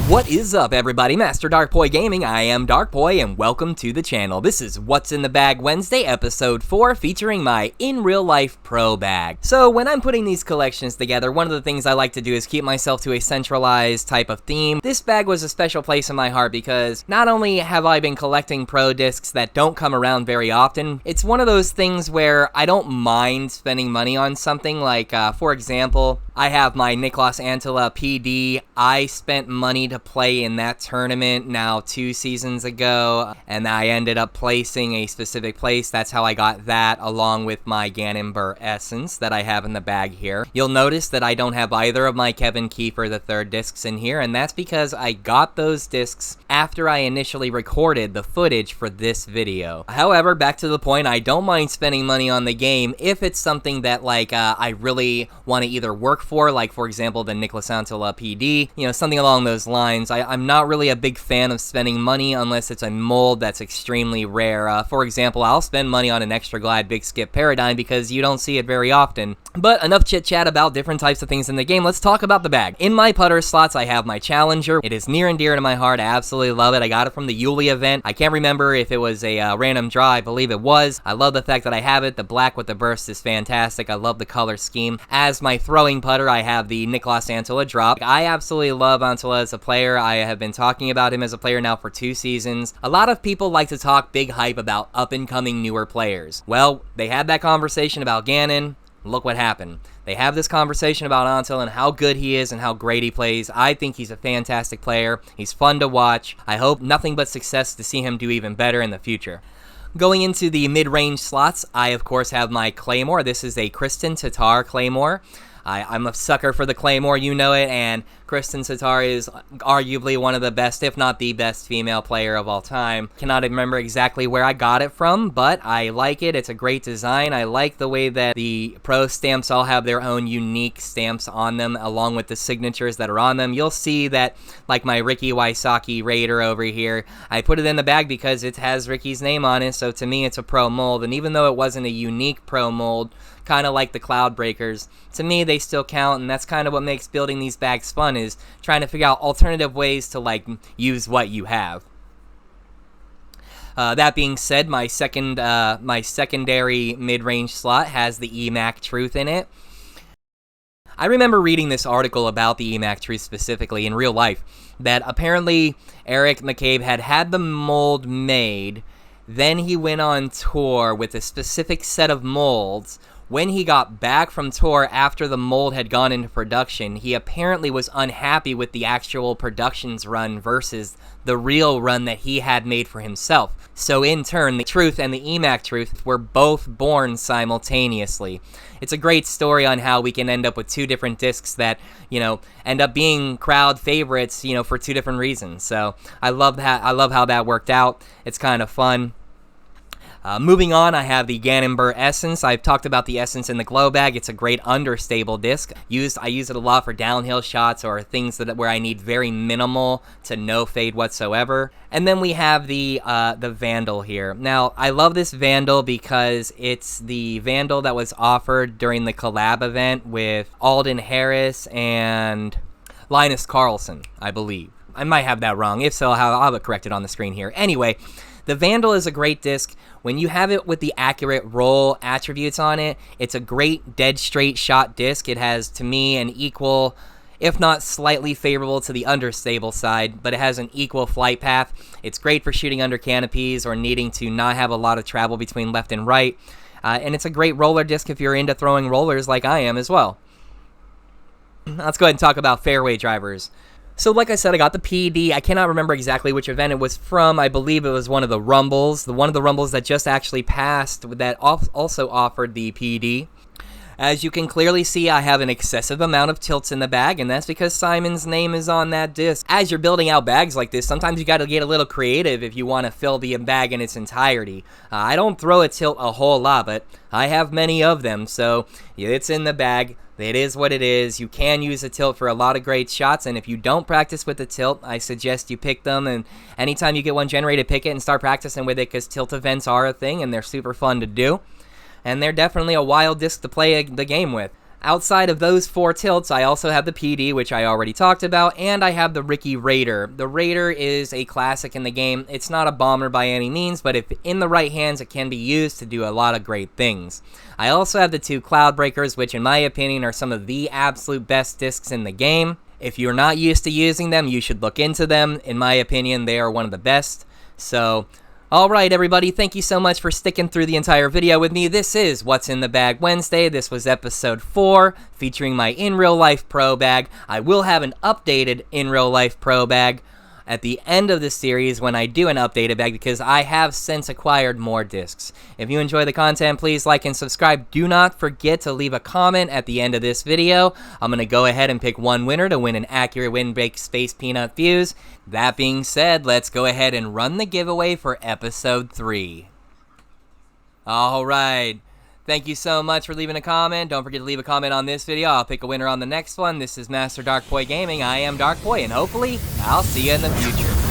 What is up, everybody? Master Darkpoi Gaming, I am Darkpoi, and welcome to the channel. This is What's in the Bag Wednesday, episode 4, featuring my in-real-life pro bag. So, when I'm putting these collections together, one of the things I like to do is keep myself to a centralized type of theme. This bag was a special place in my heart because not only have I been collecting pro discs that don't come around very often, it's one of those things where I don't mind spending money on something. Like, for example, I have my Niklas Antila PD. I spent money to play in that tournament now 2 seasons ago, and I ended up placing a specific place. That's how I got that, along with my Gannon Essence that I have in the bag here. You'll notice that I don't have either of my Kevin Kiefer III discs in here, and that's because I got those discs after I initially recorded the footage for this video. However, back to the point, I don't mind spending money on the game if it's something that I really want to either work for, like for example the Niklas Antila PD, something along those lines. I'm not really a big fan of spending money unless it's a mold that's extremely rare. For example, I'll spend money on an Extra Glide Big Skip Paradigm because you don't see it very often. But enough chit chat about different types of things in the game. Let's talk about the bag. In my putter slots, I have my Challenger. It is near and dear to my heart. I absolutely love it. I got it from the Yuli event. I can't remember if it was a random draw. I believe it was. I love the fact that I have it. The black with the burst is fantastic. I love the color scheme. As my throwing putter, I have the Niklas Antila drop. I absolutely love Antila as a player. I have been talking about him as a player now for 2 seasons. A lot of people like to talk big hype about up-and-coming newer players. Well, they had that conversation about Gannon. Look what happened. They have this conversation about Antila and how good he is and how great he plays. I think he's a fantastic player. He's fun to watch. I hope nothing but success to see him do even better in the future. Going into the mid-range slots, I of course have my Claymore. This is a Kristen Tatar Claymore. I'm a sucker for the Claymore, you know it, and Kristen Tatar is arguably one of the best, if not the best, female player of all time. Cannot remember exactly where I got it from, but I like it. It's a great design. I like the way that the pro stamps all have their own unique stamps on them, along with the signatures that are on them. You'll see that, like my Ricky Wysocki Raider over here, I put it in the bag because it has Ricky's name on it, so to me it's a pro mold, and even though it wasn't a unique pro mold, kind of like the Cloud Breakers, to me they still count, and that's kind of what makes building these bags fun, is trying to figure out alternative ways to use what you have. That being said, my secondary mid-range slot has the EMAC Truth in it. I remember reading this article about the EMAC Truth specifically in real life, that apparently Eric McCabe had the mold made, then he went on tour with a specific set of molds. When he got back from tour after the mold had gone into production, he apparently was unhappy with the actual productions run versus the real run that he had made for himself. So in turn, the Truth and the EMAC Truth were both born simultaneously. It's a great story on how we can end up with 2 different discs that, end up being crowd favorites, for 2 different reasons. So I love that. I love how that worked out. It's kind of fun. Moving on, I have the Gannon Essence. I've talked about the Essence in the glow bag. It's a great understable disc. I use it a lot for downhill shots or things where I need very minimal to no fade whatsoever. And then we have the Vandal here. Now, I love this Vandal because it's the Vandal that was offered during the collab event with Alden Harris and Linus Carlson, I believe. I might have that wrong. If so, I'll have it corrected on the screen here. Anyway, the Vandal is a great disc. When you have it with the accurate roll attributes on it, it's a great dead straight shot disc. It has, to me, an equal, if not slightly favorable to the understable side, but it has an equal flight path. It's great for shooting under canopies or needing to not have a lot of travel between left and right. And it's a great roller disc if you're into throwing rollers like I am as well. Let's go ahead and talk about fairway drivers. So like I said, I got the PD. I cannot remember exactly which event it was from. I believe it was one of the Rumbles. One of the Rumbles that just actually passed that also offered the PD. As you can clearly see, I have an excessive amount of tilts in the bag, and that's because Simon's name is on that disc. As you're building out bags like this, sometimes you got to get a little creative if you want to fill the bag in its entirety. I don't throw a tilt a whole lot, but I have many of them, so it's in the bag. It is what it is. You can use a tilt for a lot of great shots, and if you don't practice with the tilt, I suggest you pick them, and anytime you get one generated, pick it and start practicing with it, because tilt events are a thing, and they're super fun to do. And they're definitely a wild disc to play the game with. Outside of those 4 tilts, I also have the PD, which I already talked about, and I have the Ricky Raider. The Raider is a classic in the game. It's not a bomber by any means, but if in the right hands, it can be used to do a lot of great things. I also have the 2 Cloudbreakers, which in my opinion are some of the absolute best discs in the game. If you're not used to using them, you should look into them. In my opinion, they are one of the best. So, alright everybody, thank you so much for sticking through the entire video with me. This is What's in the Bag Wednesday. This was episode 4, featuring my In Real Life Pro Bag. I will have an updated In Real Life Pro Bag at the end of the series when I do an updated bag, because I have since acquired more discs. If you enjoy the content, please like and subscribe. Do not forget to leave a comment at the end of this video. I'm going to go ahead and pick one winner to win an accurate Win-Bake Space Peanut Fuse. That being said, let's go ahead and run the giveaway for episode 3. Alright. Thank you so much for leaving a comment. Don't forget to leave a comment on this video. I'll pick a winner on the next one. This is Master Darkpoi Gaming. I am Darkpoi, and hopefully, I'll see you in the future.